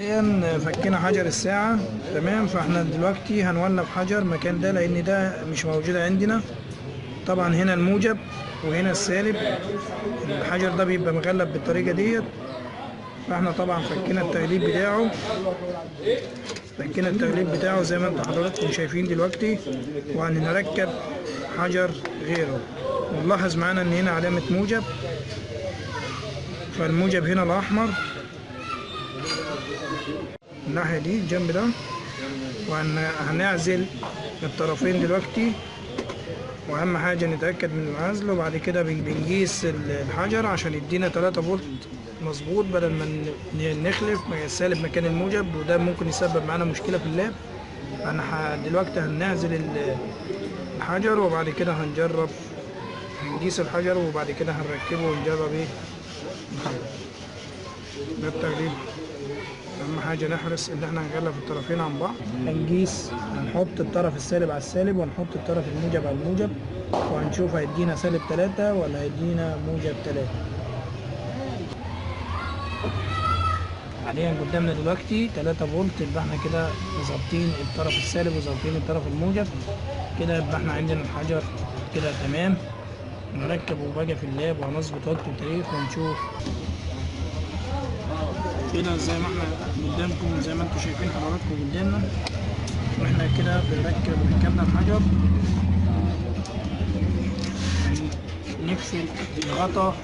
حاليا فكينا حجر الساعة تمام. فاحنا دلوقتي هنولف حجر مكان ده لان ده مش موجود عندنا. طبعا هنا الموجب وهنا السالب. الحجر ده بيبقى مغلف بالطريقة ديت. فاحنا طبعا فكينا التغليف بتاعه زي ما انتم حضراتكم شايفين دلوقتي. وهنركب حجر غيره. ونلاحظ معانا ان هنا علامة موجب، فالموجب هنا الاحمر الناحية دي الجنب ده. وهنعزل الطرفين دلوقتي. واهم حاجة نتأكد من العزل. وبعد كده بنقيس الحجر عشان يدينا 3 فولت مظبوط، بدل ما نخلف السالب مكان الموجب، وده ممكن يسبب معانا مشكلة في اللاب. انا دلوقتي هنعزل الحجر وبعد كده هنقيس الحجر وبعد كده هنركبه ونجرب ايه الحجر ده التغليف. اهم حاجة نحرص ان احنا نغلف الطرفين عن بعض. هنحط الطرف السالب على السالب ونحط الطرف الموجب على الموجب، وهنشوف هيدينا سالب 3 ولا هيدينا موجب 3. حاليا قدامنا دلوقتي 3 فولت. يبقى احنا كده ظابطين الطرف السالب وظابطين الطرف الموجب. كده يبقى احنا عندنا الحجر كده تمام. نركبه بقى في اللاب وهنظبط وقت وتاريخ ونشوف. كده زي ما احنا قدامكم، زي ما انتم شايفين حضراتكم قدامنا، واحنا كده ركبنا الحجر. نقفل الغطا